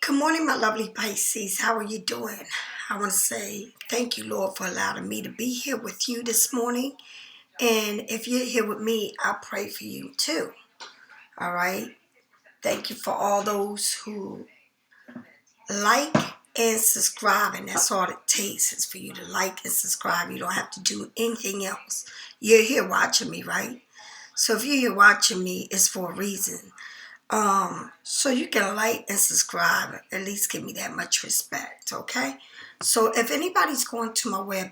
Good morning, my lovely Pisces. How are you doing? I want to say thank you, Lord, for allowing me to be here with you this morning. And if you're here with me, I pray for you too. All right. Thank you for all those who like and subscribe. And that's all it takes is for you to like and subscribe. You don't have to do anything else. You're here watching me, right? So if you're here watching me, it's for a reason. So you can like and subscribe, at least give me that much respect, okay? So if anybody's going to my web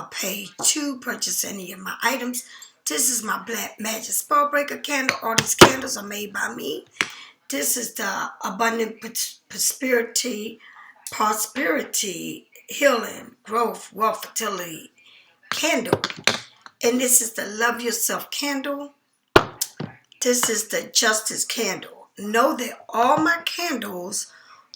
page to purchase any of my items, this is my Black Magic Spell Breaker candle. All these candles are made by me. This is the Abundant Prosperity, Healing, Growth, Wealth, Fertility candle. And this is the Love Yourself candle. This is the Justice candle. Know that all my candles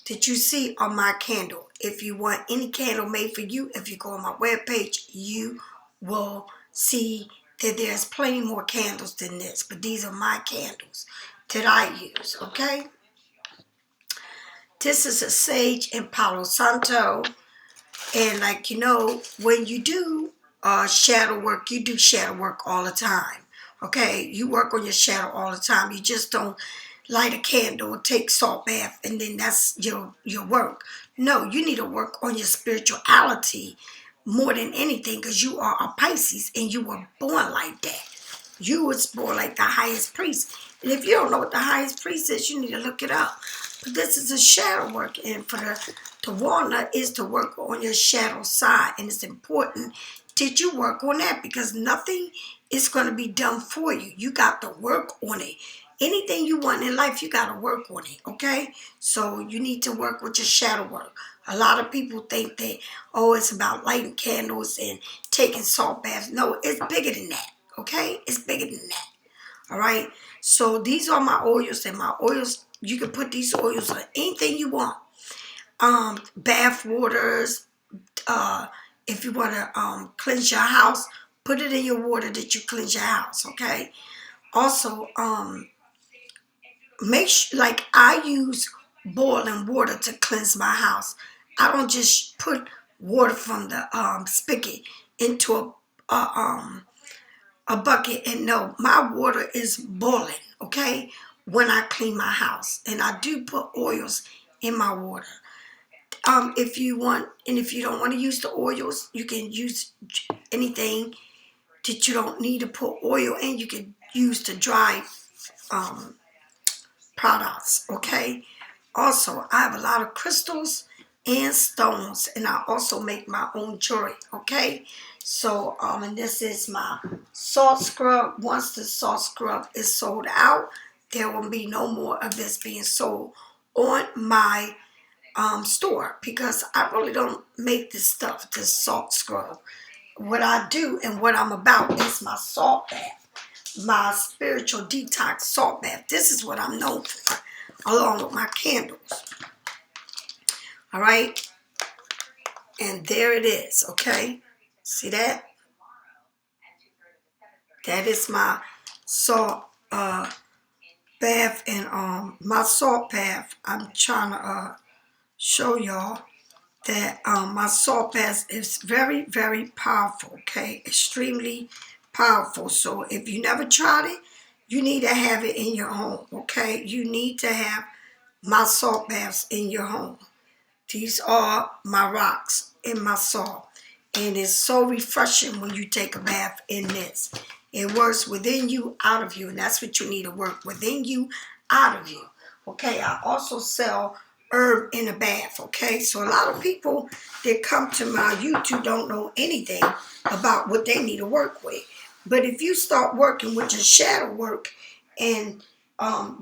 that you see are my candle. If you want any candle made for you, if you go on my webpage, you will see that there's plenty more candles than this. But these are my candles that I use, okay? This is a Sage and Palo Santo. And like you know, when you do shadow work, you do shadow work all the time. Okay? You work on your shadow all the time. You just don't light a candle, take salt bath, and then that's your work. No, you need to work on your spirituality more than anything because you are a Pisces and you were born like that. You was born like the highest priest. And if you don't know what the highest priest is, you need to look it up. But this is a shadow work, and for the walnut is to work on your shadow side, and it's important that you work on that because nothing is going to be done for you. You got to work on it. Anything you want in life, you got to work on it, okay? So you need to work with your shadow work. A lot of people think that, oh, it's about lighting candles and taking salt baths. No, it's bigger than that, okay? It's bigger than that, all right? So these are my oils, and my oils, you can put these oils on anything you want. Bath waters, if you want to cleanse your house, put it in your water that you cleanse your house, okay? Also, make sure, like I use boiling water to cleanse my house. I don't just put water from the spigot into a bucket, and no, my water is boiling, okay, when I clean my house. And I do put oils in my water. If you want, and if you don't want to use the oils, you can use anything that you don't need to put oil in. You can use the dry products, okay? Also, I have a lot of crystals and stones, and I also make my own jewelry, okay? So, and this is my salt scrub. Once the salt scrub is sold out, there will be no more of this being sold on my store because I really don't make this stuff, this salt scrub. What I do and what I'm about is my salt bath, my spiritual detox salt bath. This is what I'm known for, along with my candles. All right? And there it is, okay? See that? That is my salt bath, and my salt bath, I'm trying to show y'all that my salt bath is very, very powerful, okay? Extremely powerful. So if you never tried it, you need to have it in your home, okay? You need to have my salt baths in your home. These are my rocks in my salt. And it's so refreshing when you take a bath in this. It works within you, out of you. And that's what you need to work within you, out of you. Okay, I also sell herb in a bath, okay? So a lot of people that come to my YouTube don't know anything about what they need to work with. But if you start working with your shadow work and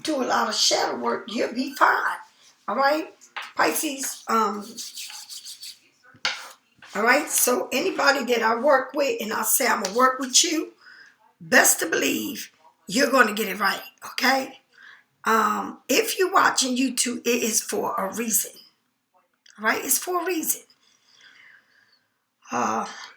do a lot of shadow work, you'll be fine. All right? Pisces, all right? So anybody that I work with and I say I'm going to work with you, best to believe you're going to get it right, okay? If you're watching YouTube, it is for a reason. All right? It's for a reason.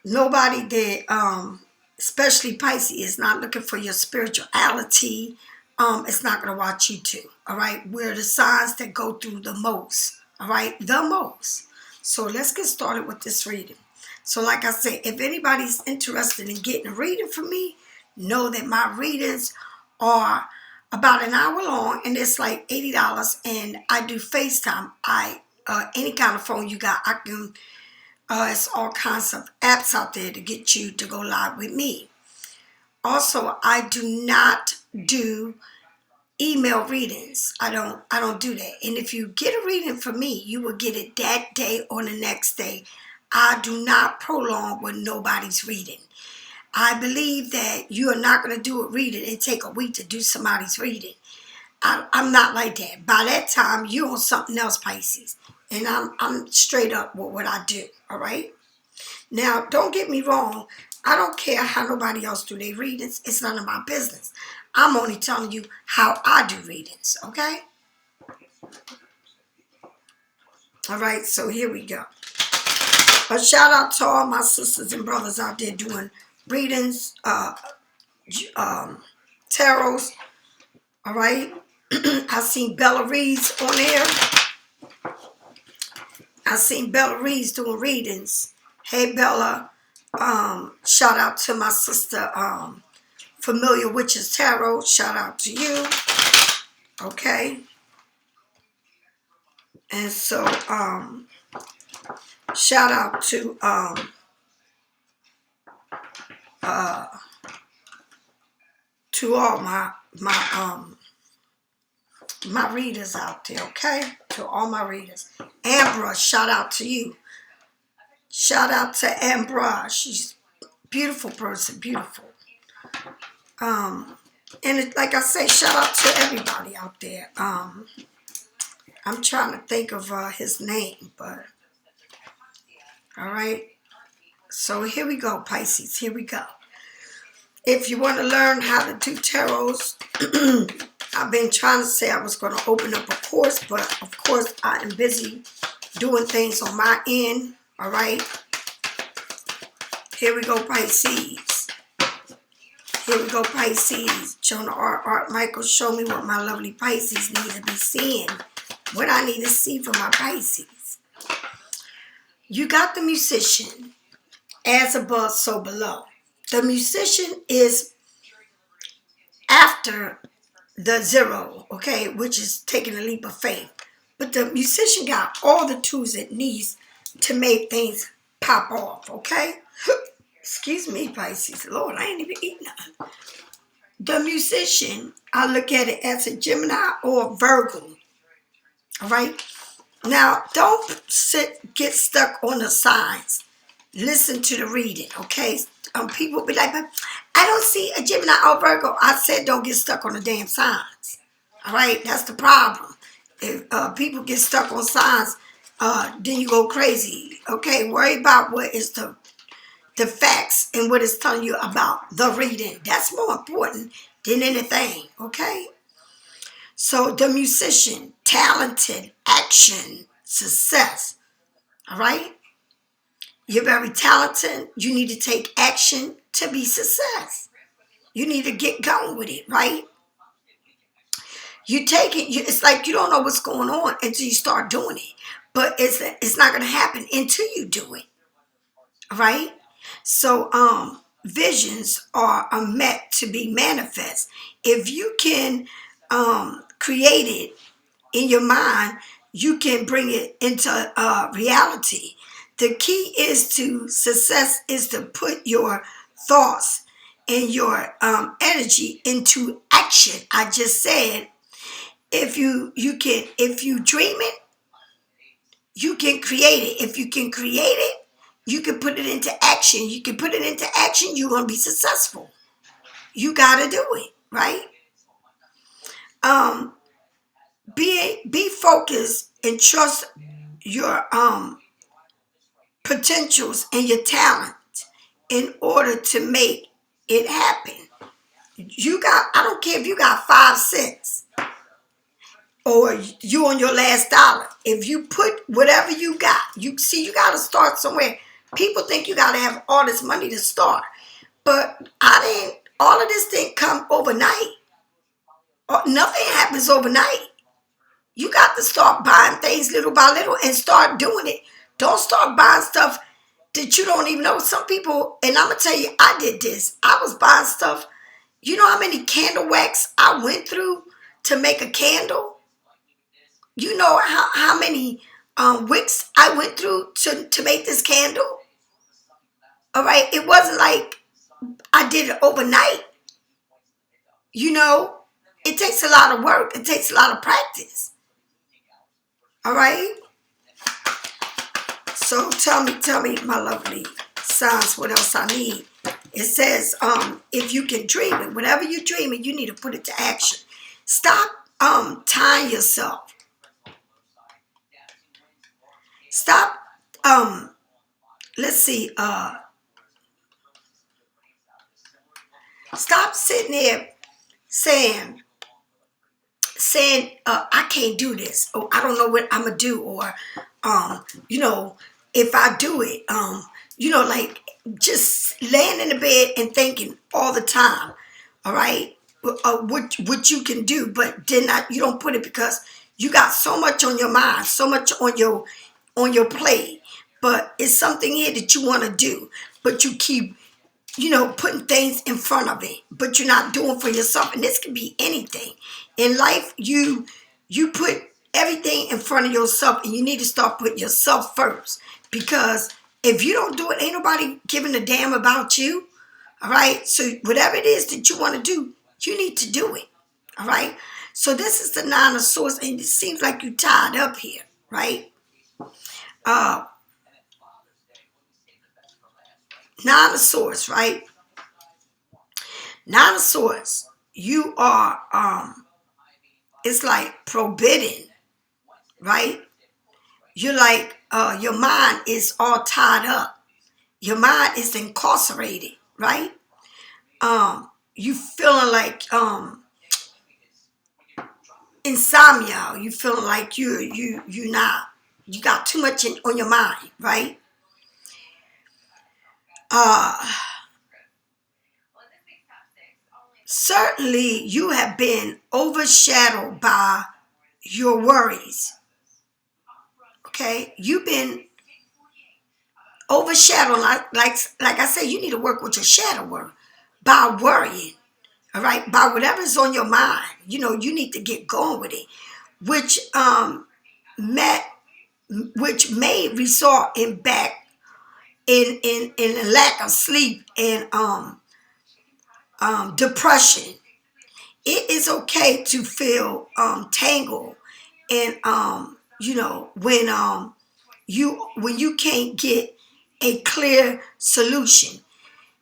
Nobody that, especially Pisces, is not looking for your spirituality. It's not going to watch YouTube. All right? We're the signs that go through the most. All right, the most. So let's get started with this reading. So like I said, if anybody's interested in getting a reading from me, know that my readings are about an hour long, and it's like $80, and I do FaceTime. Any kind of phone you got, I can. It's all kinds of apps out there to get you to go live with me. Also, I do not do email readings. I don't do that. And if you get a reading from me, you will get it that day or the next day. I do not prolong with nobody's reading. I believe that you are not going to do a reading and take a week to do somebody's reading. I'm not like that. By that time, you're on something else, Pisces. And I'm straight up with what I do, all right? Now, don't get me wrong. I don't care how nobody else do their readings. It's none of my business. I'm only telling you how I do readings, okay? All right, so here we go. A shout out to all my sisters and brothers out there doing readings, tarots, all right? I seen Bella Reed's on there. I seen Bella Reed's doing readings. Hey, Bella. Shout out to my sister, Familiar Witches Tarot. Shout out to you. Okay. And so, shout out to, all my readers out there, okay? To all my readers. Ambra, shout out to you. Shout out to Ambra. She's a beautiful person, beautiful. Like I say, shout out to everybody out there. I'm trying to think of his name, but all right. So here we go, Pisces. Here we go. If you want to learn how to do tarots, I've been trying to say I was going to open up a course, but of course I am busy doing things on my end. All right. Here we go, Pisces. Here we go, Pisces. Jonah Art Michael, show me what my lovely Pisces need to be seeing. What I need to see for my Pisces. You got the musician. As above, so below. The musician is after the zero, okay, which is taking a leap of faith. But the musician got all the tools it needs to make things pop off, okay? Excuse me, Pisces. Lord, I ain't even eating nothing. The musician, I look at it as a Gemini or a Virgo, all right? Now, don't get stuck on the signs. Listen to the reading, okay? People be like, but I don't see a Gemini or Virgo. I said don't get stuck on the damn signs, all right? That's the problem. If people get stuck on signs, then you go crazy, okay? Worry about what is the facts and what it's telling you about the reading. That's more important than anything, okay? So the musician, talented, action, success, all right? You're very talented. You need to take action to be success. You need to get going with it, right? You take it, it's like you don't know what's going on until you start doing it. But it's not going to happen until you do it, all right? So visions are meant to be manifest. If you can create it in your mind, you can bring it into reality. The key is to success is to put your thoughts and your energy into action. I just said, if you dream it, you can create it. If you can create it, you can put it into action. You can put it into action, you're going to be successful. You got to do it, right? Be focused and trust your potentials and your talent in order to make it happen. I don't care if you got 5 cents or you on your last dollar. If you put whatever you got, you got to start somewhere. People think you got to have all this money to start. But all of this didn't come overnight. Nothing happens overnight. You got to start buying things things little by little and start doing it. Don't start buying stuff that you don't even know. Some people, and I'm going to tell you, I did this. I was buying stuff. You know how many candle wax I went through to make a candle? You know how many wicks I went through to make this candle? All right. It wasn't like I did it overnight. You know, it takes a lot of work. It takes a lot of practice. All right. So tell me, my lovely signs, what else I need. It says, if you can dream it, whatever you're dreaming, you need to put it to action. Stop tying yourself. Stop, let's see, stop sitting there saying, I can't do this, or I don't know what I'm gonna do, or you know, if I do it, you know, like just laying in the bed and thinking all the time, all right, what you can do, but then you don't put it because you got so much on your mind, so much on your plate, but it's something here that you want to do, but you keep, you know, putting things in front of it, but you're not doing for yourself. And this can be anything in life. You put everything in front of yourself, and you need to start putting yourself first, because if you don't do it, ain't nobody giving a damn about you. All right. So whatever it is that you want to do, you need to do it. All right. So this is the Nine of Swords, and it seems like you tied up here, right? Nine of Swords, right? Nine of Swords, you are, it's like prohibiting, right? You're like, your mind is all tied up. Your mind is incarcerated, right? You feeling like, insomnia. You feeling like you got too much on your mind, right? Certainly you have been overshadowed by your worries. Okay, you've been overshadowed. Like I said, you need to work with your shadow work by worrying. All right, by whatever's on your mind. You know, you need to get going with it, which may result in a lack of sleep and depression. It is okay to feel tangled, and you know, when you can't get a clear solution.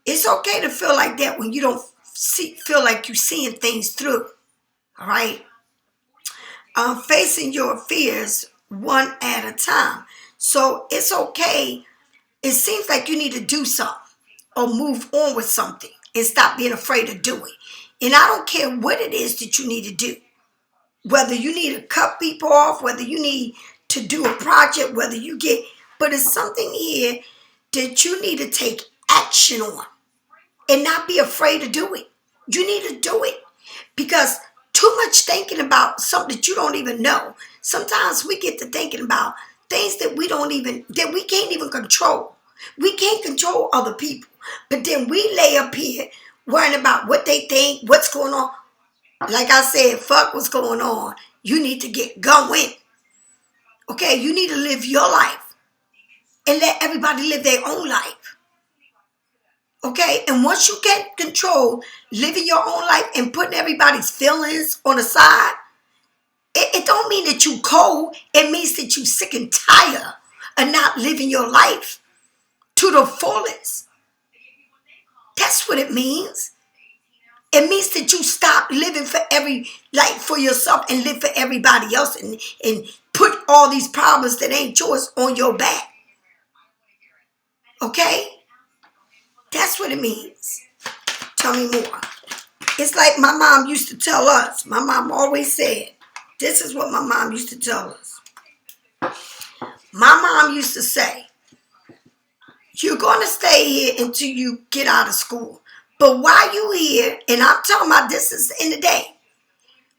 It's okay to feel like that when you don't feel like you're seeing things through. All right, facing your fears one at a time. So it's okay. It seems like you need to do something or move on with something and stop being afraid of doing. And I don't care what it is that you need to do. Whether you need to cut people off, whether you need to do a project, but it's something here that you need to take action on and not be afraid to do it. You need to do it, because too much thinking about something that you don't even know. Sometimes we get to thinking about things that we can't even control. We can't control other people, but then we lay up here worrying about what they think, what's going on. Like I said, fuck what's going on. You need to get going. Okay, you need to live your life and let everybody live their own life. Okay, and once you get control, living your own life and putting everybody's feelings on the side, it don't mean that you cold. It means that you sick and tired of not living your life to the fullest. That's what it means. It means that you stop living for yourself and live for everybody else, and put all these problems that ain't yours on your back. Okay? That's what it means. Tell me more. It's like my mom used to tell us. My mom always said, this is what my mom used to tell us. My mom used to say, you're going to stay here until you get out of school. But while you here, and I'm talking about this is in the day,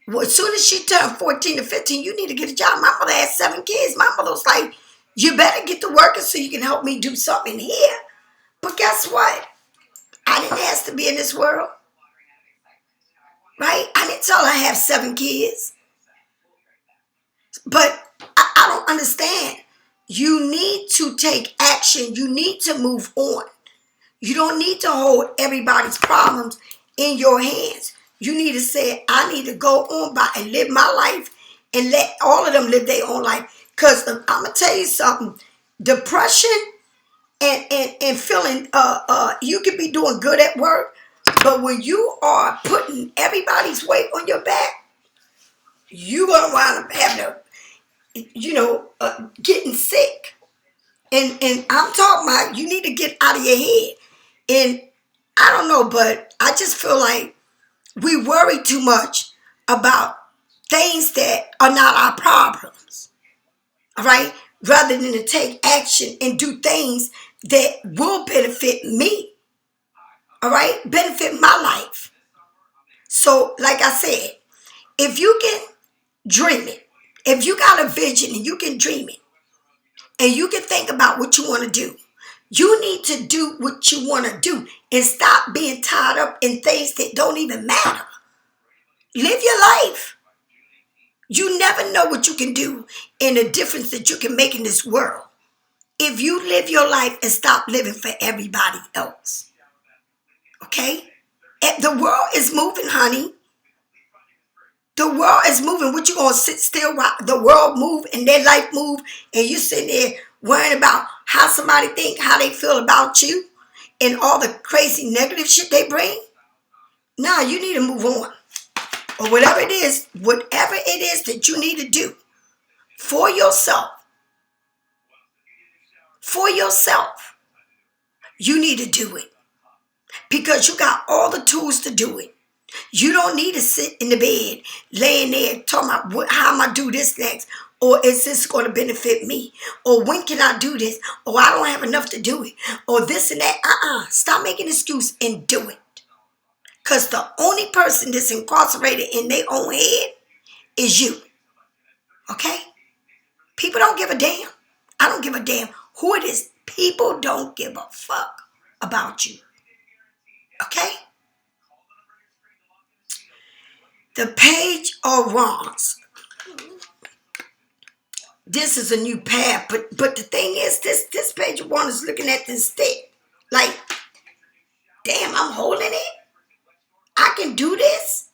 Well, as soon as she turned 14 to 15, you need to get a job. My mother had 7 kids. My mother was like, you better get to working so you can help me do something here. But guess what? I didn't ask to be in this world, right? I didn't tell her I have 7 kids. But I don't understand. You need to take action. You need to move on. You don't need to hold everybody's problems in your hands. You need to say, I need to go on by and live my life and let all of them live their own life. Because I'm going to tell you something. Depression and feeling, you could be doing good at work, but when you are putting everybody's weight on your back, you're going to wind up having to, getting sick. And I'm talking about you need to get out of your head. And I don't know, but I just feel like we worry too much about things that are not our problems. All right? Rather than to take action and do things that will benefit me. All right? Benefit my life. So, like I said, if you can dream it, if you got a vision and you can dream it, and you can think about what you want to do, you need to do what you want to do and stop being tied up in things that don't even matter. Live your life. You never know what you can do and the difference that you can make in this world if you live your life and stop living for everybody else. Okay? The world is moving, honey. The world is moving. What you gonna sit still while the world move and their life move and you sitting there worrying about how somebody think, how they feel about you and all the crazy negative shit they bring? Nah, you need to move on. Or whatever it is that you need to do for yourself, you need to do it because you got all the tools to do it. You don't need to sit in the bed, laying there, talking about how am I do this next? Or is this going to benefit me? Or when can I do this? Or I don't have enough to do it. Or this and that. Stop making an excuse and do it. Because the only person that's incarcerated in their own head is you. Okay? People don't give a damn. I don't give a damn who it is. People don't give a fuck about you. Okay? The Page of Wands. This is a new path, but the thing is, this Page of Wands is looking at this stick. Like, damn, I'm holding it. I can do this.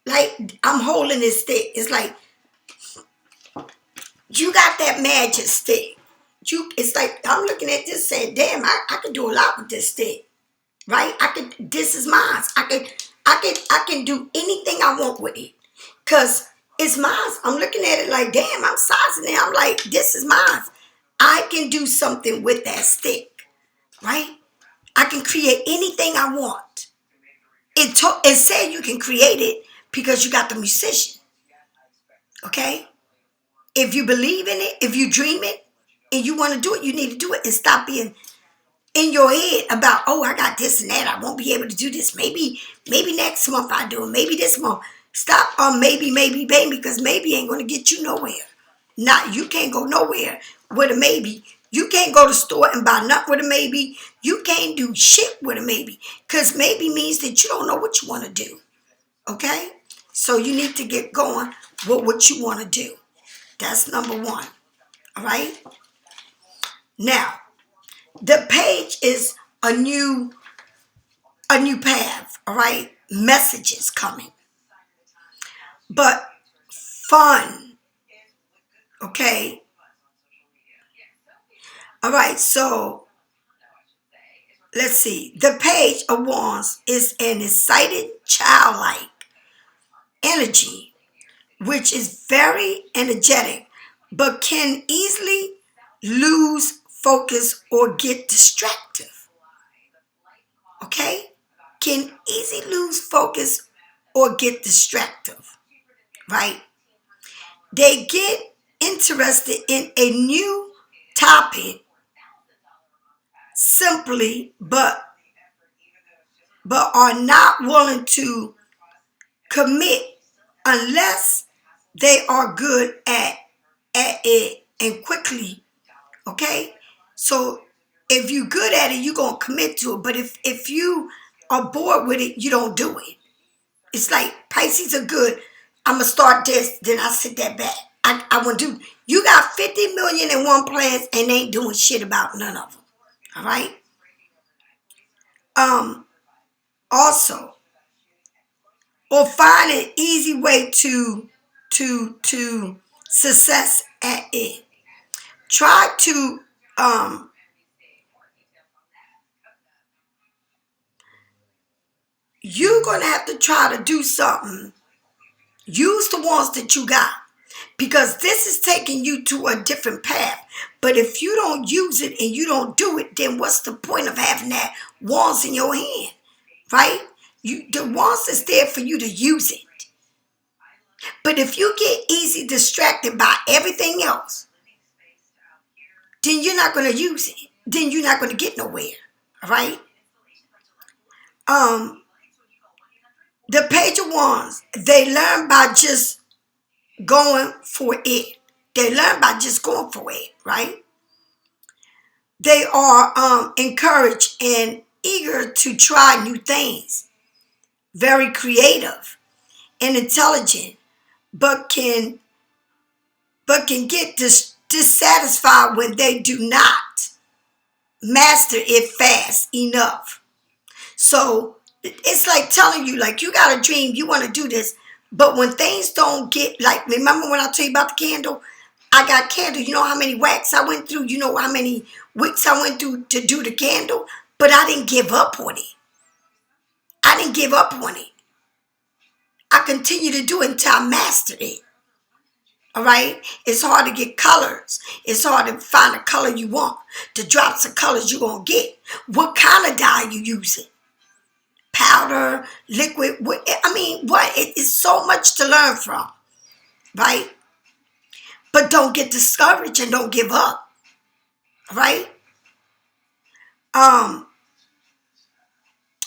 Like, I'm holding this stick. It's like, you got that magic stick. It's like, I'm looking at this saying, damn, I can do a lot with this stick. Right? This is mine. I can do anything I want with it. Because it's mine. I'm looking at it like, damn, I'm sizing it. I'm like, this is mine. I can do something with that stick. Right? I can create anything I want. It said you can create it because you got the musician. Okay? If you believe in it, if you dream it, and you want to do it, you need to do it and stop being in your head about, oh, I got this and that. I won't be able to do this. Maybe next month I do it. Maybe this month. Stop maybe, because maybe ain't going to get you nowhere. You can't go nowhere with a maybe. You can't go to the store and buy nothing with a maybe. You can't do shit with a maybe. Because maybe means that you don't know what you want to do. Okay? So you need to get going with what you want to do. That's number 1. All right? Now, the page is a new path, all right? Messages coming. But fun, okay? All right, so let's see. The Page of Wands is an excited, childlike energy, which is very energetic, but can easily lose focus or get distracted. Okay? Can easily lose focus or get distracted. Right? They get interested in a new topic simply, but are not willing to commit unless they are good at it and quickly, okay? So if you're good at it, you're going to commit to it. But if you are bored with it, you don't do it. It's like Pisces are good. I'm going to start this, then I sit that back. I want to do. You got 50 million and one plans and ain't doing shit about none of them. All right? Also, or find an easy way to success at it. Try to you're gonna have to try to do something. Use the ones that you got, because this is taking you to a different path. But if you don't use it and you don't do it, then what's the point of having that wands in your hand, right? The wands is there for you to use it. But if you get easy distracted by everything else, then you're not going to use it. Then you're not going to get nowhere, all right? The Page of Wands, they learn by just going for it. They learn by just going for it, right? They are encouraged and eager to try new things. Very creative and intelligent, but can get dissatisfied when they do not master it fast enough. So it's like telling you, like, you got a dream, you want to do this, but when things don't get, like, remember when I told you about the candle? I got candle. You know how many wax I went through? You know how many weeks I went through to do the candle? But I didn't give up on it. I didn't give up on it. I continued to do it until I mastered it. All right? It's hard to get colors. It's hard to find a color you want. The drops of colors you're going to get. What kind of dye you using? Powder, liquid, what? It's so much to learn from, right? But don't get discouraged and don't give up, right?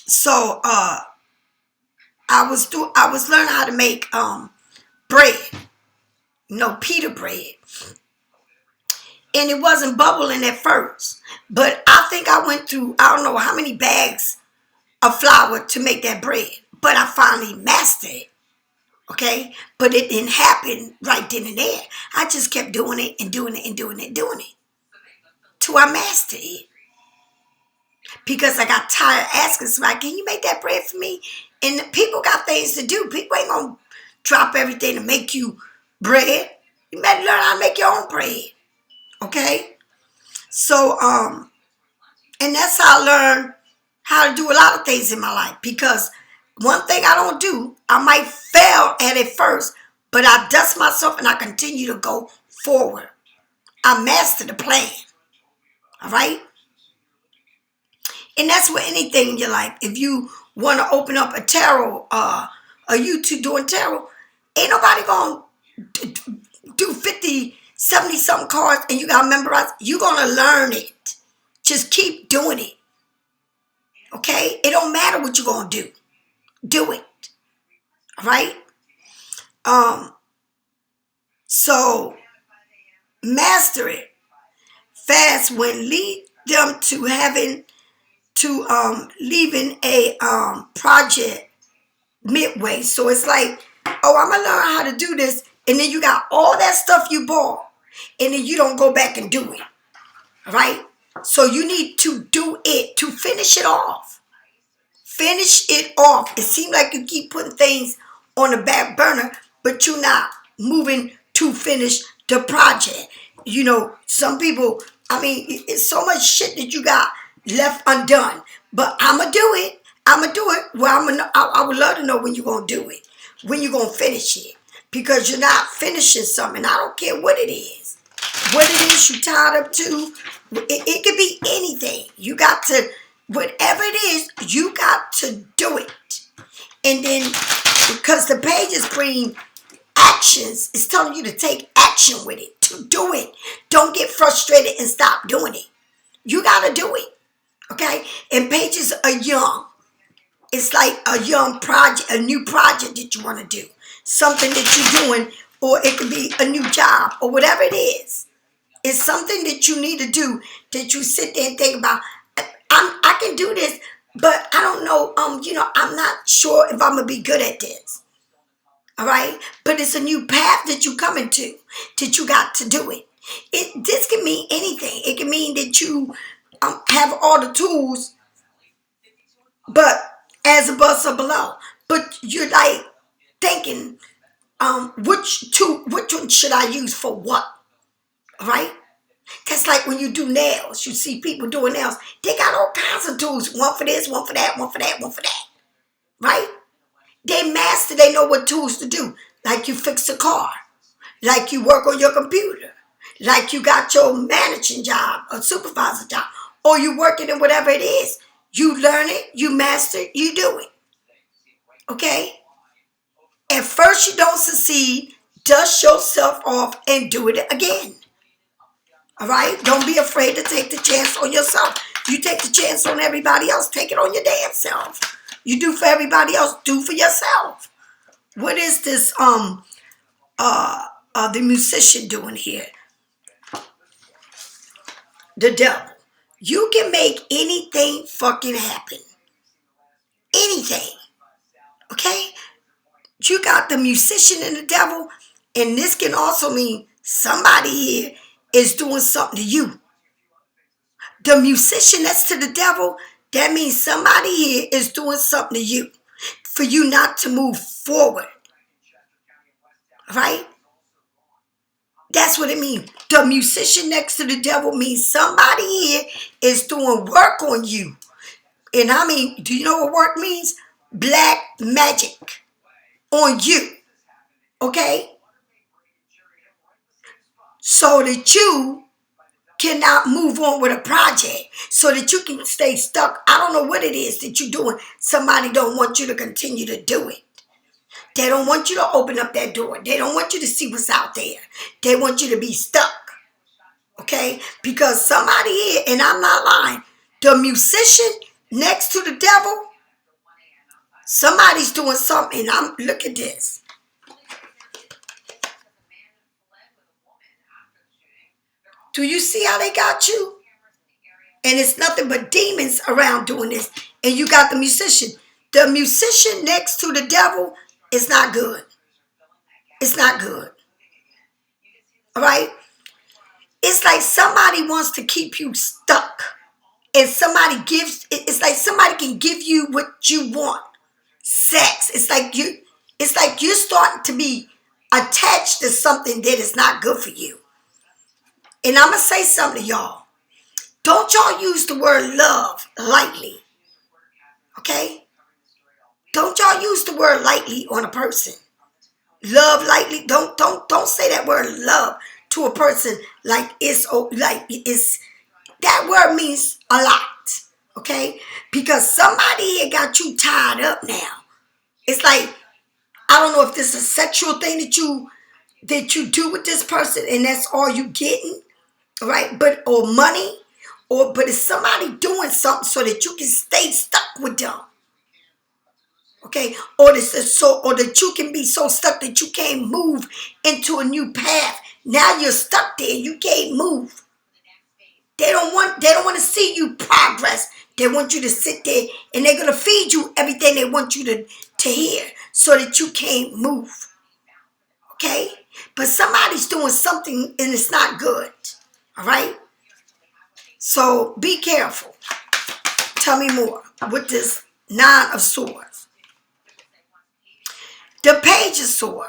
So I was learning how to make bread, pita bread, and it wasn't bubbling at first. But I think I went through, I don't know how many bags of flour to make that bread, but I finally mastered it. Okay, but it didn't happen right then and there. I just kept doing it and doing it and doing it and doing it till I mastered it. Because I got tired of asking somebody, can you make that bread for me? And people got things to do. People ain't gonna drop everything to make you bread. You better learn how to make your own bread. Okay? So, and that's how I learned how to do a lot of things in my life. Because one thing I don't do, I might fail at it first, but I dust myself and I continue to go forward. I master the plan. All right? And that's with anything in your life. If you want to open up a tarot, or you.To doing tarot, ain't nobody going to do 50, 70 something cards and you got to memorize. You're going to learn it. Just keep doing it. Okay? It don't matter what you're going to do. Do it. All right? So master it fast when lead them to leaving a project midway. So it's like, oh, I'm gonna learn how to do this, and then you got all that stuff you bought, and then you don't go back and do it. All right? So you need to do it to finish it off. Finish it off. It seems like you keep putting things on the back burner, but you're not moving to finish the project. Some people, it's so much shit that you got left undone. But I'm going to do it. I'm going to do it. Well, I would love to know when you're going to do it. When you're going to finish it. Because you're not finishing something. I don't care what it is. What it is you're tied up to. It could be anything. You got to, whatever it is, you got to do it. And then, because the pages bring actions, it's telling you to take action with it. To do it. Don't get frustrated and stop doing it. You got to do it. Okay? And pages are young. It's like a young project, a new project that you want to do. something that you're doing, or it could be a new job, or whatever it is. It's something that you need to do, that you sit there and think about. I can do this, but I don't know. I'm not sure if I'm gonna be good at this. All right, but it's a new path that you come into, that you got to do it. This can mean anything. It can mean that you have all the tools, but as above so below. But you're like thinking, which one should I use for what? All right. That's like when you do nails. You see people doing nails. They got all kinds of tools. One for this, one for that, one for that, one for that. Right? They master. They know what tools to do. Like you fix a car. Like you work on your computer. Like you got your managing job, a supervisor job. Or you working in whatever it is. You learn it. You master it. You do it. Okay? At first you don't succeed. Dust yourself off and do it again. All right? Don't be afraid to take the chance on yourself. You take the chance on everybody else. Take it on your damn self. You do for everybody else. Do for yourself. What is this the musician doing here? The devil. You can make anything fucking happen. Anything. Okay? You got the musician and the devil, and this can also mean somebody here is doing something to you. The musician next to the devil, that means somebody here is doing something to you for you not to move forward. Right? That's what it means. The musician next to the devil means somebody here is doing work on you. And I mean, do you know what work means? Black magic on you. Okay? So that you cannot move on with a project, so that you can stay stuck. I don't know what it is that you're doing. Somebody don't want you to continue to do it. They don't want you to open up that door. They don't want you to see what's out there. They want you to be stuck. Okay? Because somebody here, and I'm not lying, the musician next to the devil, somebody's doing something. Look at this. Do you see how they got you? And it's nothing but demons around doing this. And you got the musician. The musician next to the devil is not good. It's not good. All right? It's like somebody wants to keep you stuck. And it's like somebody can give you what you want. Sex. It's like you're starting to be attached to something that is not good for you. And I'm going to say something to y'all. Don't y'all use the word love lightly. Okay? Don't y'all use the word lightly on a person. Love lightly. Don't say that word love to a person like it's that word means a lot. Okay? Because somebody here got you tied up now. It's like, I don't know if this is a sexual thing that you do with this person and that's all you getting. Right, or money, but it's somebody doing something so that you can stay stuck with them. Okay, or that you can be so stuck that you can't move into a new path. Now you're stuck there, you can't move. They don't want to see you progress. They want you to sit there, and they're gonna feed you everything they want you to hear, so that you can't move. Okay, but somebody's doing something and it's not good. All right? So be careful. Tell me more with this Nine of Swords. The Page of Swords.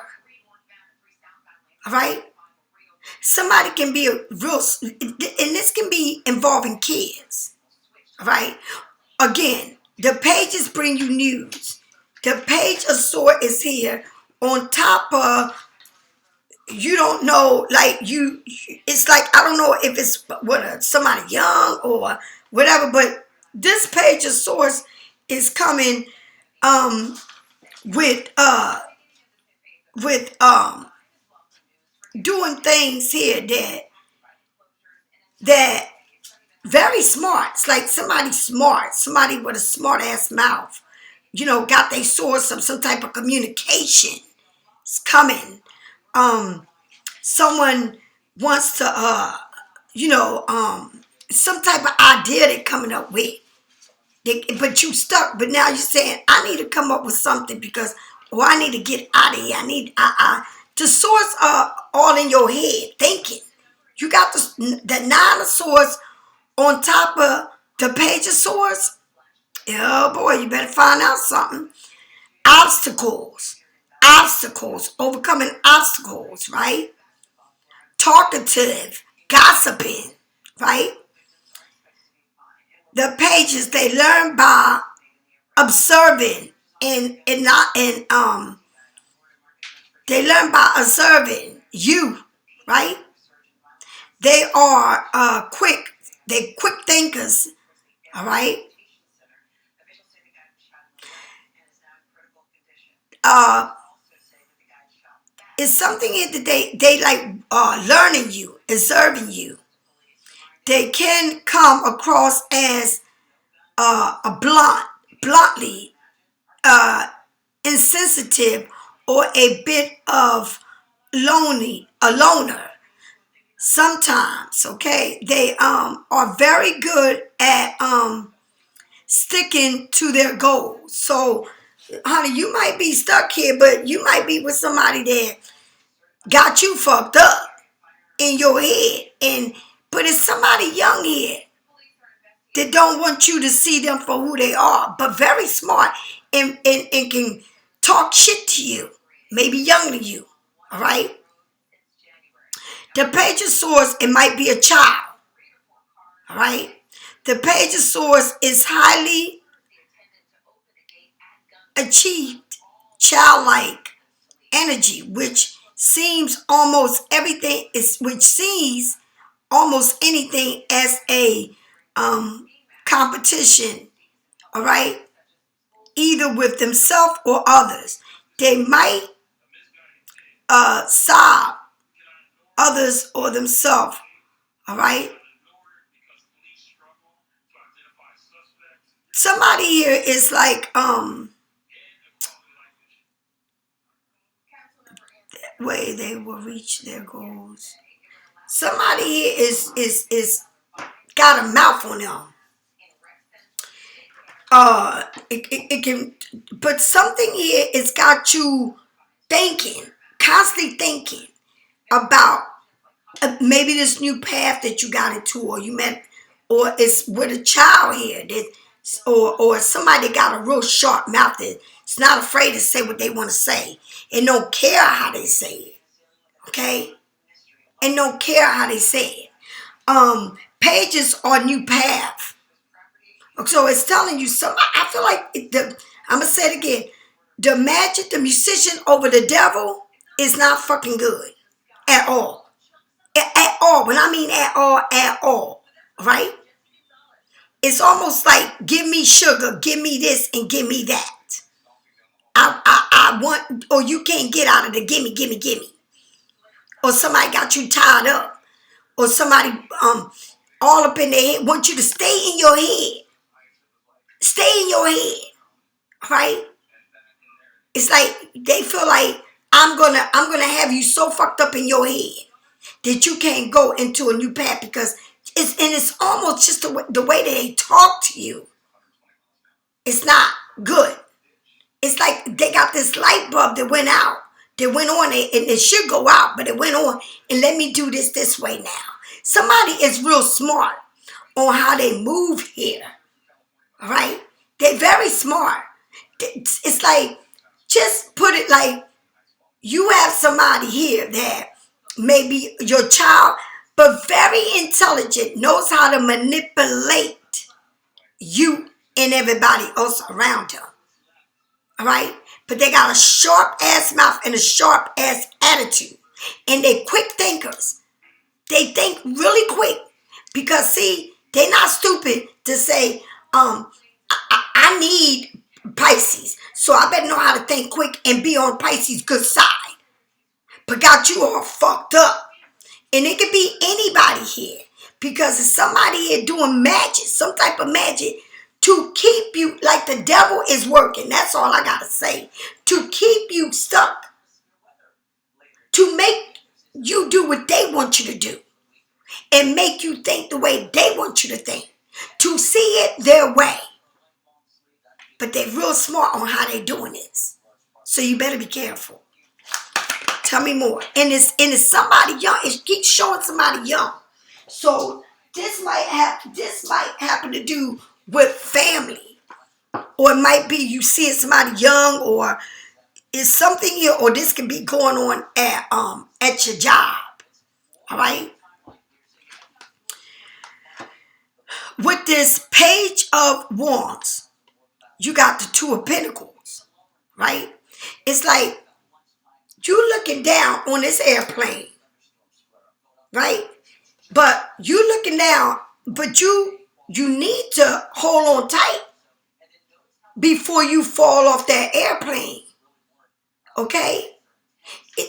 All right? Somebody can be and this can be involving kids. All right? Again, the pages bring you news. The Page of Swords is here on top of, you don't know, it's like, I don't know if it's somebody young or whatever, but this Page of Swords is coming with doing things here that very smart. It's like somebody smart, somebody with a smart ass mouth, got their source of some type of communication. is coming. Someone wants to, some type of idea they're coming up with. But you stuck. But now you're saying, I need to come up with something because, or I need to get out of here. The swords are all in your head thinking. You got the nine of swords on top of the page of swords. Oh boy, you better find out something. Obstacles, overcoming obstacles, right? Talkative, gossiping, right? The pages they learn by observing and they learn by observing you, right? They are quick. They quick thinkers, all right? It's something that they like learning you, observing you. They can come across as a bluntly insensitive or a bit of a loner sometimes. Okay, they are very good at sticking to their goals. So honey, you might be stuck here, but you might be with somebody that got you fucked up in your head. But it's somebody young here that don't want you to see them for who they are, but very smart and can talk shit to you, maybe younger than you. All right. The page of swords, it might be a child. All right. The page of swords is highly achieved, childlike energy, which sees almost anything as a competition, all right, either with themselves or others. They might solve others or themselves, all right. Somebody here is like way they will reach their goals. Somebody here is got a mouth on them. It can, but something here it's got you thinking, constantly thinking about maybe this new path that you got into, or you met, or it's with a child here that, or somebody that got a real sharp mouth that's not afraid to say what they want to say and don't care how they say it, okay? And don't care how they say it. Pages are new path. So it's telling you something. I feel like I'm going to say it again. The musician over the devil is not fucking good. At all. At all. When I mean at all. Right? It's almost like, give me sugar, give me this, and give me that. I want, or you can't get out of the gimme. Or somebody got you tied up. Or somebody all up in their head want you to stay in your head. Stay in your head, right? It's like they feel like I'm gonna have you so fucked up in your head that you can't go into a new path because it's almost just the way that they talk to you. It's not good. It's like they got this light bulb that went out, that went on, and it should go out, but it went on, and let me do this way now. Somebody is real smart on how they move here. All right? They're very smart. It's like, just put it like you have somebody here that may be your child, but very intelligent, knows how to manipulate you and everybody else around them. All right? But they got a sharp-ass mouth and a sharp-ass attitude. And they're quick thinkers. They think really quick. Because, see, they're not stupid to say, I need Pisces, so I better know how to think quick and be on Pisces' good side. But got you all fucked up. And it could be anybody here. Because it's somebody here doing magic, some type of magic, to keep you, like the devil is working. That's all I got to say. To keep you stuck. to make you do what they want you to do and make you think the way they want you to think, to see it their way. But they're real smart on how they're doing this. So you better be careful. Tell me more. And it's somebody young. It keeps showing somebody young. So this might happen to do with family. Or it might be you seeing somebody young, or it's something here, or this can be going on at your job. All right? With this Page of Wands, you got the Two of Pentacles, right? It's like you looking down on this airplane, right? But you looking down, but you need to hold on tight before you fall off that airplane, okay?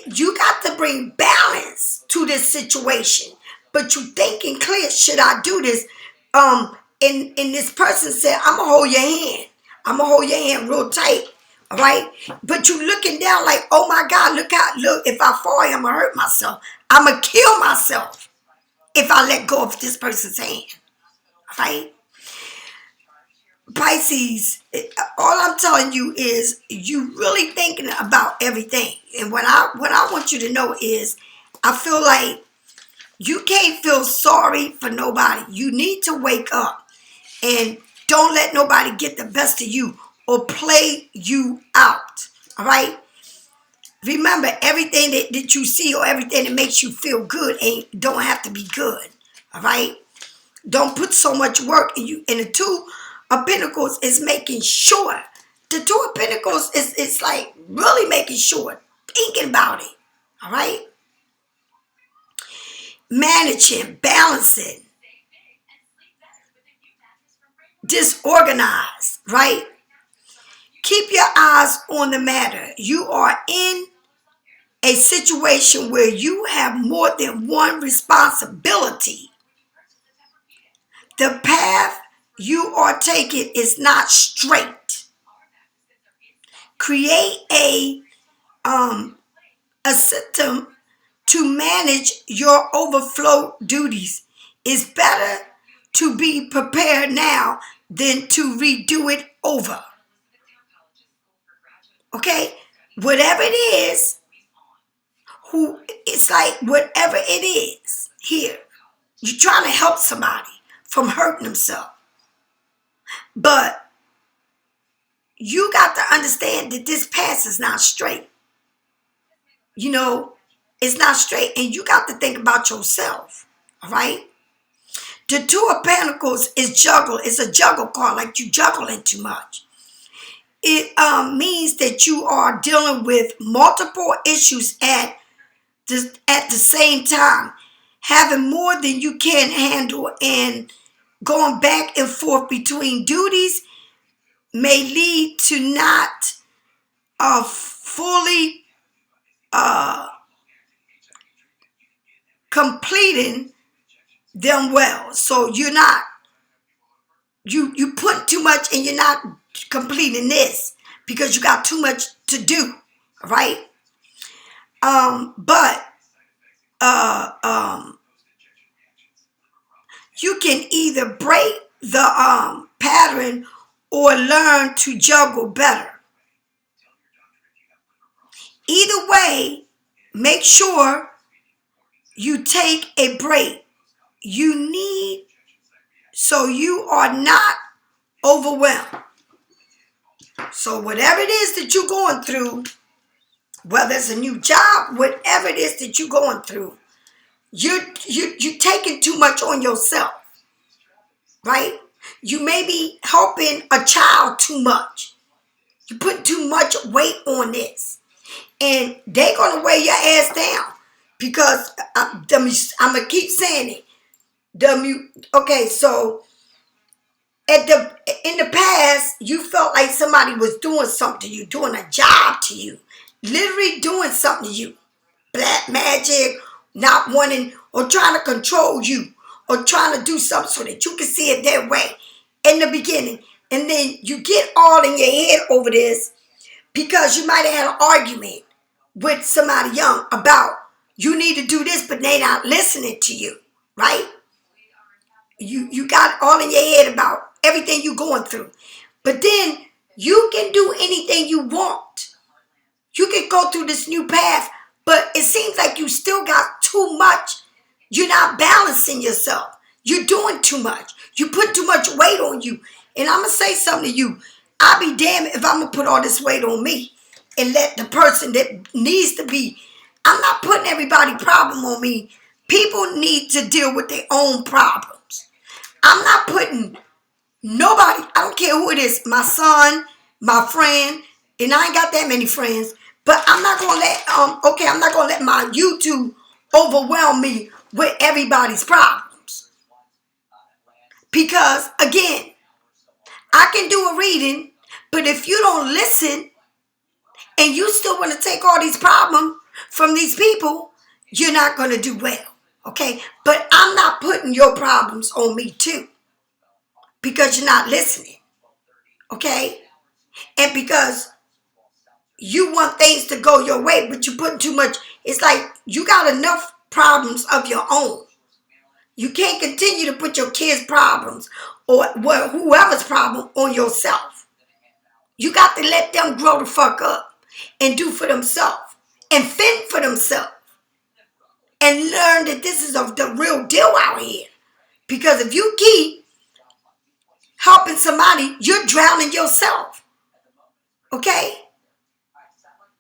You got to bring balance to this situation, but you thinking clear, should I do this? And this person said, I'm gonna hold your hand. I'm gonna hold your hand real tight, all right? But you looking down like, oh my God, look, if I fall, I'm gonna hurt myself. I'm gonna kill myself if I let go of this person's hand, all right? Pisces, all I'm telling you is you really thinking about everything. And what I want you to know is, I feel like you can't feel sorry for nobody. You need to wake up and don't let nobody get the best of you or play you out. All right? Remember, everything that you see or everything that makes you feel good don't have to be good. All right? Don't put so much work in you. And the Two of Pentacles is making sure. The Two of Pentacles is like really making sure, thinking about it. All right? Managing, balancing, disorganized, right? Keep your eyes on the matter. You are in a situation where you have more than one responsibility. The path you are taking is not straight. Create a system to manage your overflow duties. It's better to be prepared now than to redo it over. Okay? Whatever it is, it's like whatever it is here, you're trying to help somebody from hurting themselves. But you got to understand that this path is not straight. You know, it's not straight, and you got to think about yourself. All right? The Two of Pentacles is juggle. It's a juggle card, like you juggling too much. It means that you are dealing with multiple issues at the same time, having more than you can handle, and going back and forth between duties may lead to not fully completing them well. So you're not, you put too much and you're not completing this because you got too much to do, right? But you can either break the pattern or learn to juggle better. Either way, make sure you take a break. You need, so you are not overwhelmed. So whatever it is that you're going through, whether it's a new job, whatever it is that you're going through, you're taking too much on yourself, right? You may be helping a child too much. You put too much weight on this, and they're gonna weigh your ass down because I'm gonna keep saying it. Okay, so in the past, you felt like somebody was doing something to you, doing a job to you, literally doing something to you. Black magic, not wanting or trying to control you or trying to do something so that you can see it their way in the beginning. And then you get all in your head over this because you might have had an argument with somebody young about you need to do this, but they not listening to you, right? You got all in your head about everything you going through. But then you can do anything you want. You can go through this new path, but it seems like you still got too much. You're not balancing yourself. You're doing too much. You put too much weight on you. And I'm going to say something to you. I'll be damned if I'm going to put all this weight on me and let the person that needs to be. I'm not putting everybody's problem on me. People need to deal with their own problems. I'm not putting nobody, I don't care who it is, my son, my friend, and I ain't got that many friends, but I'm not going to let, I'm not going to let my you.To overwhelm me with everybody's problems. Because, again, I can do a reading, but if you don't listen and you still want to take all these problems from these people, you're not going to do well, okay? But I'm not putting your problems on me too, because you're not listening, okay? And because you want things to go your way, but you're putting too much. It's like you got enough problems of your own. You can't continue to put your kids' problems or whoever's problem on yourself. You got to let them grow the fuck up and do for themselves and fend for themselves and learn that this is the real deal out here. Because if you keep helping somebody, you're drowning yourself. Okay?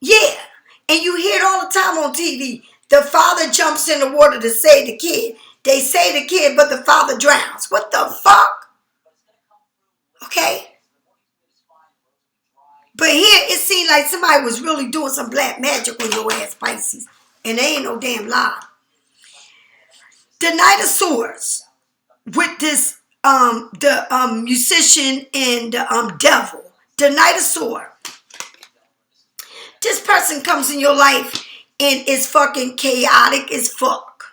Yeah. And you hear it all the time on TV. The father jumps in the water to save the kid. They save the kid, but the father drowns. What the fuck? Okay? But here it seemed like somebody was really doing some black magic on your ass, Pisces. And there ain't no damn lie. The Knight of Swords with this the musician and the devil. The Knight of Swords. This person comes in your life and is fucking chaotic as fuck.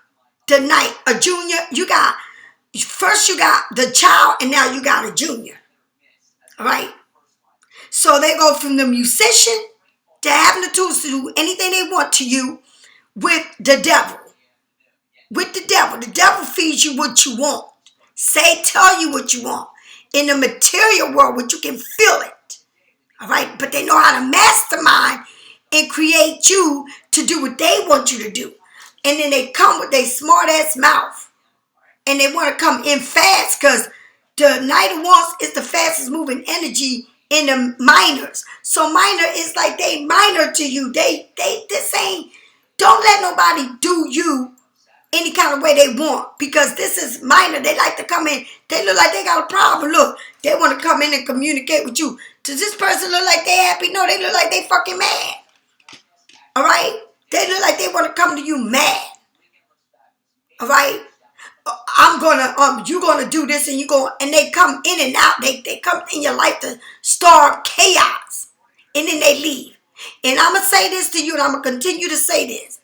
The Knight, a junior, first you got the child and now you got a junior. All right? So they go from the musician to having the tools to do anything they want to you with the devil. With the devil. The devil feeds you what you want. Tell you what you want. In the material world, where you can feel it. All right? But they know how to mastermind and create you to do what they want you to do. And then they come with their smart ass mouth. And they want to come in fast because the Knight of Wands is the fastest moving energy in the minors. So minor is like they minor to you. This ain't, don't let nobody do you any kind of way they want, because this is minor. They like to come in. They look like they got a problem. Look, they want to come in and communicate with you. Does this person look like they happy? No, they look like they fucking mad. All right? They look like they want to come to you mad. All right? You're gonna do this, and and they come in and out. They come in your life to start chaos, and then they leave. And I'm gonna say this to you, and I'm gonna continue to say this.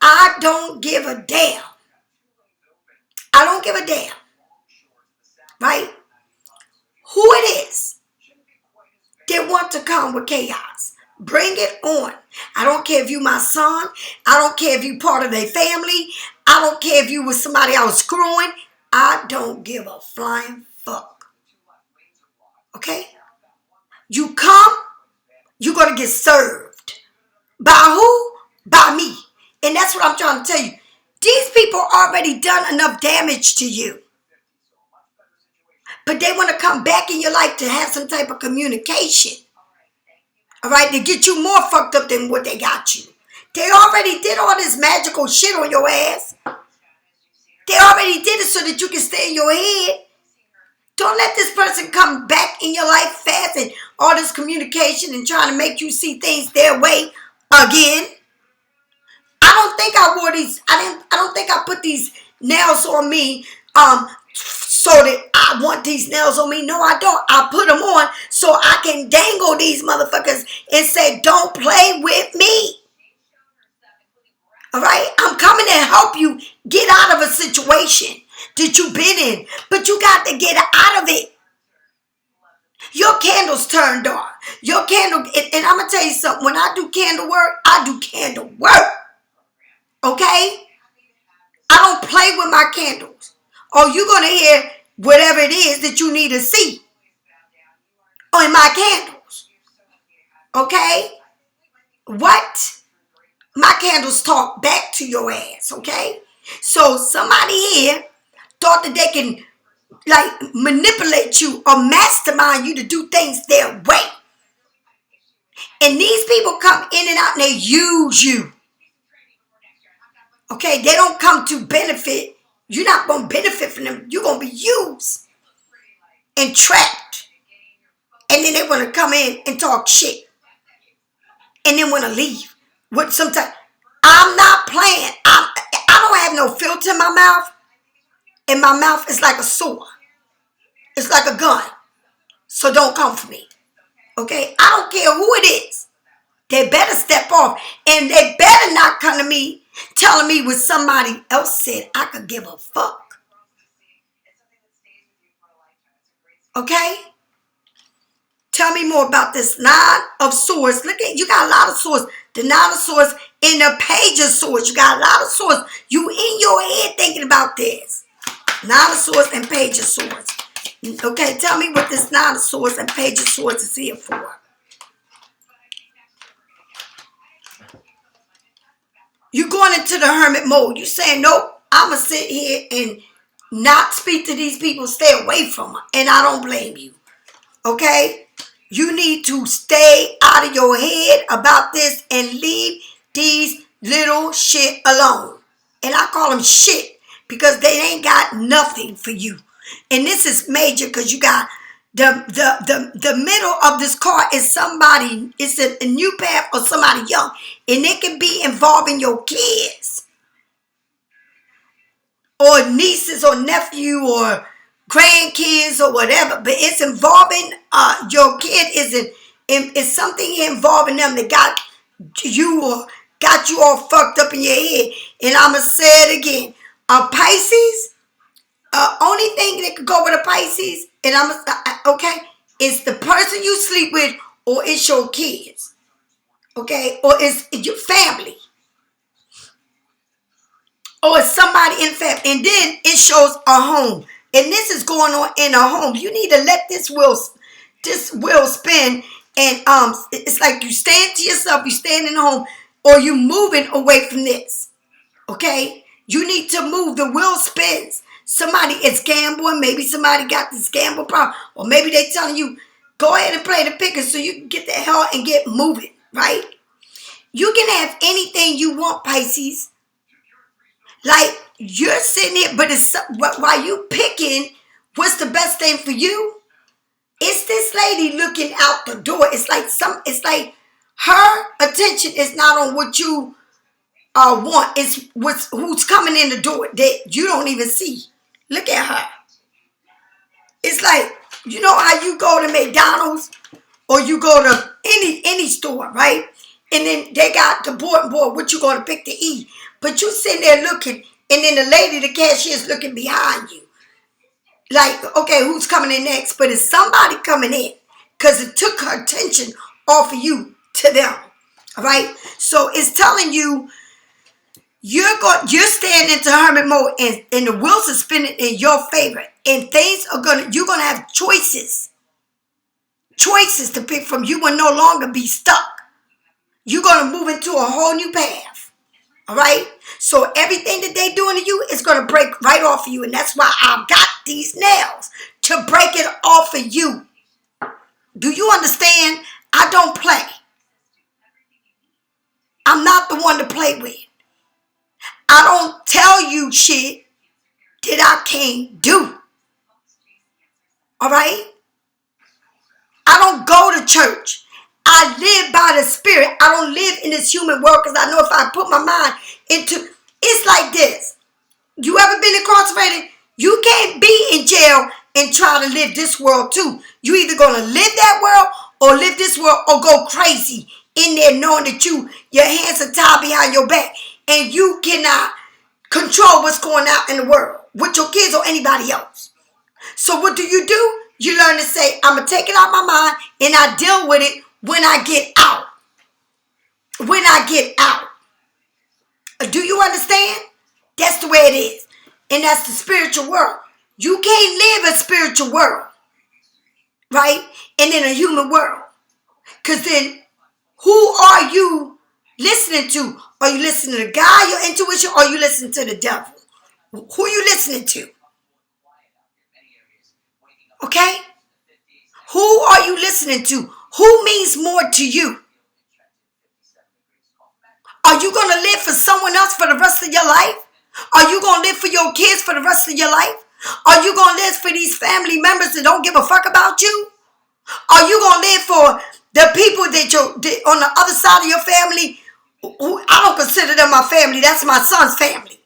I don't give a damn. I don't give a damn. Right? Who it is that want to come with chaos. Bring it on. I don't care if you my son. I don't care if you part of their family. I don't care if you was somebody I was screwing. I don't give a flying fuck. Okay? You come, you're going to get served. By who? By me. And that's what I'm trying to tell you. These people already done enough damage to you. But they want to come back in your life to have some type of communication. All right? To get you more fucked up than what they got you. They already did all this magical shit on your ass. They already did it so that you can stay in your head. Don't let this person come back in your life fast and all this communication and trying to make you see things their way again. I don't think I wore these. I don't think I put these nails on me so that I want these nails on me. No, I don't. I put them on so I can dangle these motherfuckers and say, don't play with me. All right? I'm coming to help you get out of a situation that you've been in. But you got to get out of it. Your candles turn dark. Your candle, and I'm going to tell you something. When I do candle work, I do candle work. Okay? I don't play with my candles. Or you're going to hear whatever it is that you need to see on my candles. Okay? What? My candles talk back to your ass. Okay? So somebody here thought that they can like manipulate you or mastermind you to do things their way. And these people come in and out and they use you. Okay? They don't come to benefit. You're not going to benefit from them. You're going to be used and trapped. And then they want to come in and talk shit. And then want to leave. What sometimes I'm not playing. I don't have no filter in my mouth. And my mouth is like a sword. It's like a gun. So don't come for me. Okay? I don't care who it is. They better step off. And they better not come to me telling me what somebody else said. I could give a fuck. Okay? Tell me more about this Nine of Swords. Look at, you got a lot of swords. The Nine of Swords and the Page of Swords. You got a lot of swords. You in your head thinking about this. Nine of Swords and Page of Swords. Okay, tell me what this Nine of Swords and Page of Swords is here for. You going into the hermit mode. You saying, nope, I'm going to sit here and not speak to these people. Stay away from them. And I don't blame you. Okay? You need to stay out of your head about this and leave these little shit alone. And I call them shit because they ain't got nothing for you. And this is major because you got the middle of this card is somebody, it's a new path or somebody young. And it can be involving your kids or nieces or nephew or grandkids or whatever, but it's involving your kid. Is something involving them that got you or got you all fucked up in your head. And I'ma say it again. A Pisces, only thing that could go with a Pisces, and okay, is the person you sleep with, or it's your kids, okay, or it's your family, or it's somebody in family, and then it shows a home. And this is going on in a home. You need to let this wheel spin. And it's like you stand to yourself, you stand in the home, or you moving away from this. Okay? You need to move. The wheel spins. Somebody is gambling. Maybe somebody got this gamble problem. Or maybe they telling you, go ahead and play the picker so you can get the hell and get moving. Right? You can have anything you want, Pisces. Like, you're sitting here, but it's while you picking what's the best thing for you, it's this lady looking out the door. It's like her attention is not on what you want. It's who's coming in the door that you don't even see. Look at her. It's like, you know how you go to McDonald's or you go to any store, right? And then they got the board what you going to pick to eat. But you sitting there looking, and then the lady, the cashier, is looking behind you. Like, okay, who's coming in next? But it's somebody coming in because it took her attention off of you to them. All right? So it's telling you you're staying into hermit mode, and the wheels are spinning in your favor. And you're going to have choices. Choices to pick from. You will no longer be stuck. You're going to move into a whole new path. All right? So everything that they doing to you is going to break right off of you. And that's why I've got these nails to break it off of you. Do you understand? I don't play. I'm not the one to play with. I don't tell you shit that I can't do. All right? I don't go to church. I live by the spirit. I don't live in this human world because I know if I put my mind into... It's like this. You ever been incarcerated? You can't be in jail and try to live this world too. You either going to live that world or live this world or go crazy in there knowing that your hands are tied behind your back and you cannot control what's going out in the world with your kids or anybody else. So what do? You learn to say, I'm going to take it out of my mind and I deal with it when I get out. When I get out. Do you understand? That's the way it is. And that's the spiritual world. You can't live a spiritual world, right? And in a human world. Because then, who are you listening to? Are you listening to God, your intuition, or are you listening to the devil? Who are you listening to? Okay? Who are you listening to? Who means more to you? Are you going to live for someone else for the rest of your life? Are you going to live for your kids for the rest of your life? Are you going to live for these family members that don't give a fuck about you? Are you going to live for the people that on the other side of your family who I don't consider them my family? That's my son's family.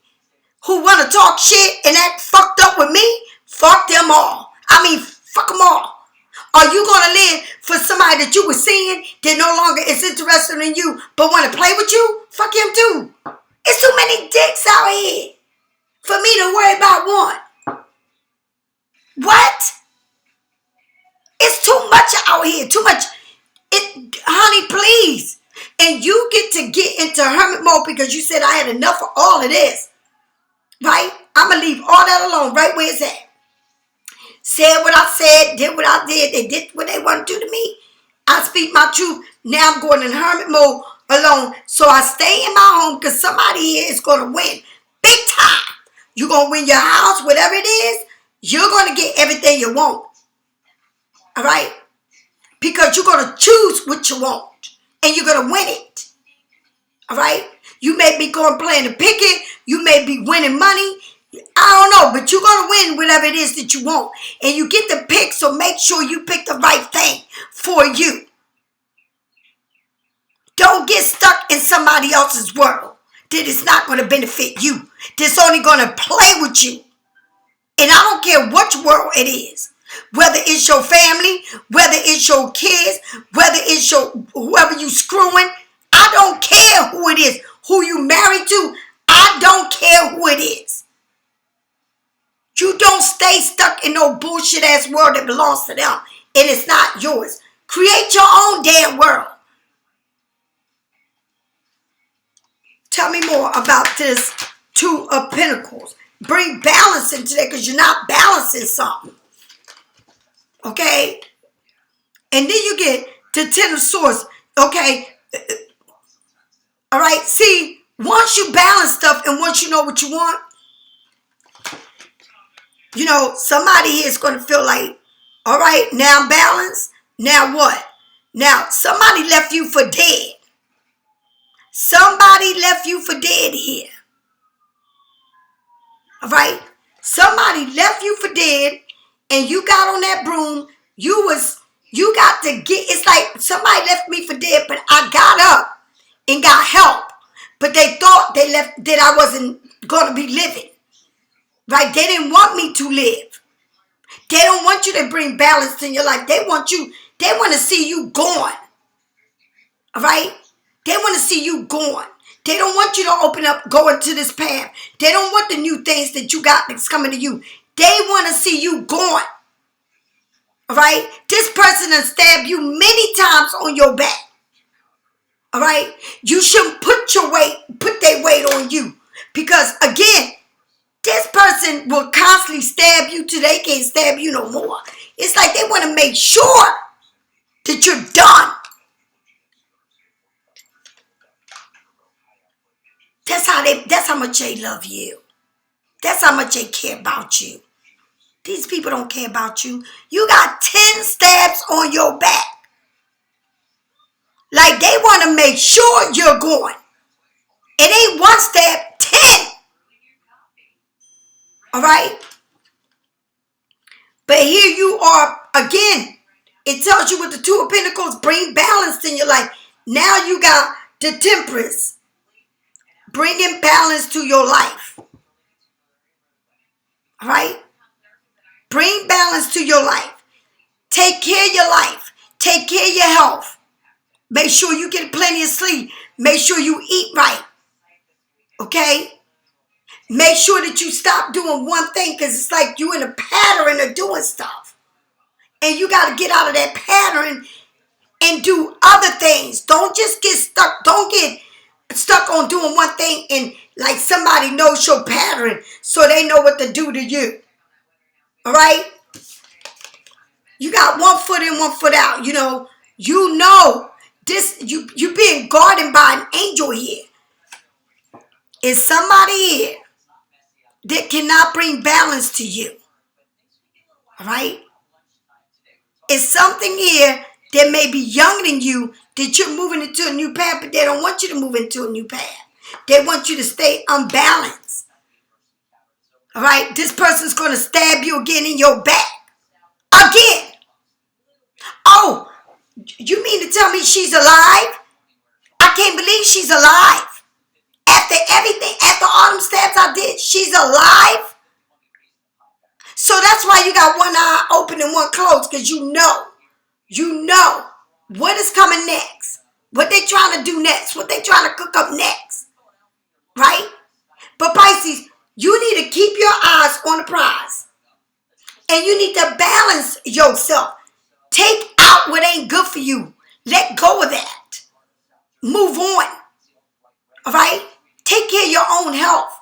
Who want to talk shit and act fucked up with me? Fuck them all. I mean, fuck them all. Are you going to live for somebody that you were seeing that no longer is interested in you but want to play with you? Fuck him too. It's too many dicks out here for me to worry about one. What? It's too much out here. Too much. Honey, please. And you get into hermit mode because you said I had enough of all of this. Right? I'm going to leave all that alone right where it's at. Said what I said, did what I did. They did what they want to do to me. I speak my truth. Now I'm going in hermit mode alone. So I stay in my home because somebody here is going to win. Big time. You're going to win your house, whatever it is. You're going to get everything you want. All right? Because you're going to choose what you want. And you're going to win it. All right? You may be going playing the picket. You may be winning money. I don't know, but you're going to win whatever it is that you want. And you get to pick, so make sure you pick the right thing for you. Don't get stuck in somebody else's world that is not going to benefit you. That's only going to play with you. And I don't care which world it is. Whether it's your family, whether it's your kids, whether it's whoever you screwing. I don't care who it is. Who you married to. I don't care who it is. You don't stay stuck in no bullshit ass world that belongs to them and it's not yours. Create your own damn world. Tell me more about this Two of Pentacles. Bring balance into that because you're not balancing something. Okay? And then you get the Ten of Swords. Okay? All right? See, once you balance stuff and once you know what you want, you know, somebody here is going to feel like, all right, now I'm balanced. Now what? Now, somebody left you for dead. Somebody left you for dead here. All right? Somebody left you for dead and you got on that broom. You got to get, it's like somebody left me for dead, but I got up and got help. But they thought that I wasn't going to be living. Right? They didn't want me to live. They don't want you to bring balance in your life. They want to see you gone. All right? They want to see you gone. They don't want you to open up, go into this path. They don't want the new things that you got that's coming to you. They want to see you gone. All right? This person has stabbed you many times on your back. All right? You shouldn't put their weight on you. Because again, this person will constantly stab you till they can't stab you no more. It's like they want to make sure that you're done. That's how much they love you. That's how much they care about you. These people don't care about you. You got 10 stabs on your back. Like they want to make sure you're going. It ain't one stab, 10. All right? But here you are again. It tells you with the Two of Pentacles, bring balance in your life. Now you got the Temperance. Bringing balance to your life. All right? Bring balance to your life. Take care of your life. Take care of your health. Make sure you get plenty of sleep. Make sure you eat right. Okay? Make sure that you stop doing one thing because it's like you in a pattern of doing stuff. And you got to get out of that pattern and do other things. Don't just get stuck. Don't get stuck on doing one thing and like somebody knows your pattern so they know what to do to you. All right? You got one foot in, one foot out. You know this. You being guarded by an angel here. Is somebody here that cannot bring balance to you. All right? It's something here that may be younger than you that you're moving into a new path, but they don't want you to move into a new path. They want you to stay unbalanced. All right? This person's going to stab you again in your back. Again. Oh, you mean to tell me she's alive? I can't believe she's alive. After everything, after all them stabs I did, she's alive. So that's why you got one eye open and one closed, because you know what is coming next, what they trying to do next, what they trying to cook up next, right? But Pisces, you need to keep your eyes on the prize, and you need to balance yourself. Take out what ain't good for you. Let go of that. Move on. All right? Take care of your own health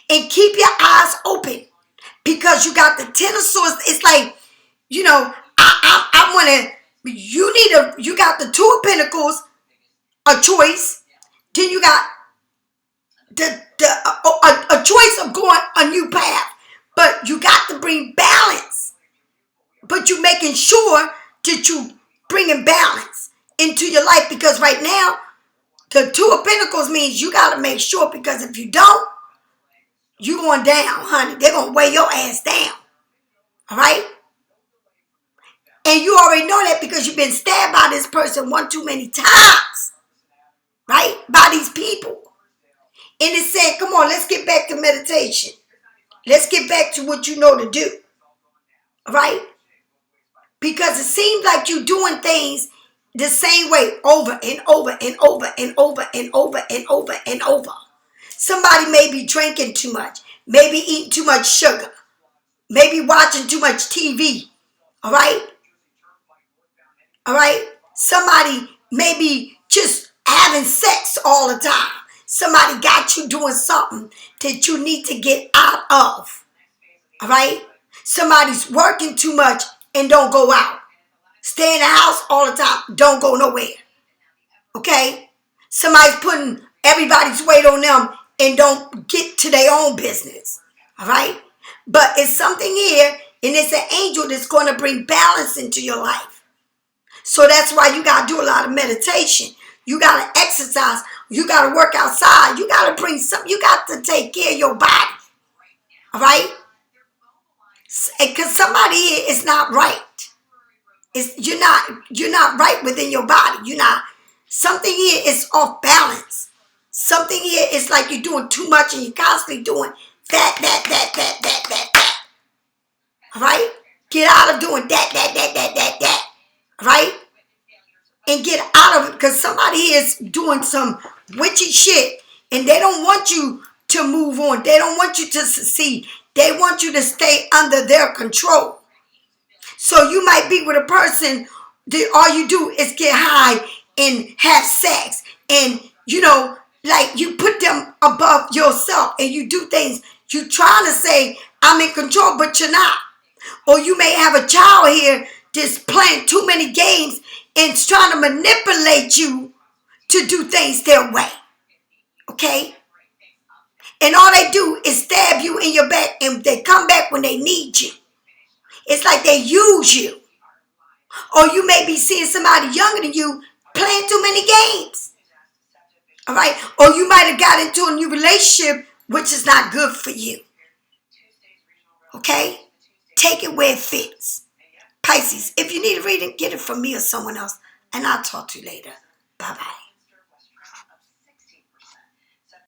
and keep your eyes open, because you got the Ten of Swords. It's like, I want to. You got the Two of Pentacles, a choice. Then you got a choice of going a new path, but you got to bring balance. But you making sure that you bringing balance into your life, because right now the Two of Pentacles means you got to make sure, because if you don't, you going down, honey. They're going to weigh your ass down. All right? And you already know that because you've been stabbed by this person one too many times. Right? By these people. And it said, come on, let's get back to meditation. Let's get back to what you know to do. All right? Because it seems like you're doing things the same way over and over and over and over and over and over and over. Somebody may be drinking too much, maybe eating too much sugar, maybe watching too much TV. All right? All right? Somebody may be just having sex all the time. Somebody got you doing something that you need to get out of. All right? Somebody's working too much and don't go out. Stay in the house all the time. Don't go nowhere. Okay? Somebody's putting everybody's weight on them and don't get to their own business. All right? But it's something here, and it's an angel that's going to bring balance into your life. So that's why you got to do a lot of meditation. You got to exercise. You got to work outside. You got to bring something. You got to take care of your body. All right? Because somebody here is not right. You're not right within your body. You're not. Something here is off balance. Something here is like you're doing too much and you're constantly doing that. All right? Get out of doing that. All right? And get out of it, because somebody is doing some witchy shit and they don't want you to move on. They don't want you to succeed. They want you to stay under their control. So you might be with a person that all you do is get high and have sex, and like you put them above yourself and you do things. You trying to say I'm in control, but you're not. Or you may have a child here that's playing too many games and is trying to manipulate you to do things their way. Okay? And all they do is stab you in your back, and they come back when they need you. It's like they use you. Or you may be seeing somebody younger than you playing too many games. All right? Or you might have got into a new relationship, which is not good for you. Okay? Take it where it fits. Pisces, if you need a reading, get it from me or someone else. And I'll talk to you later. Bye-bye.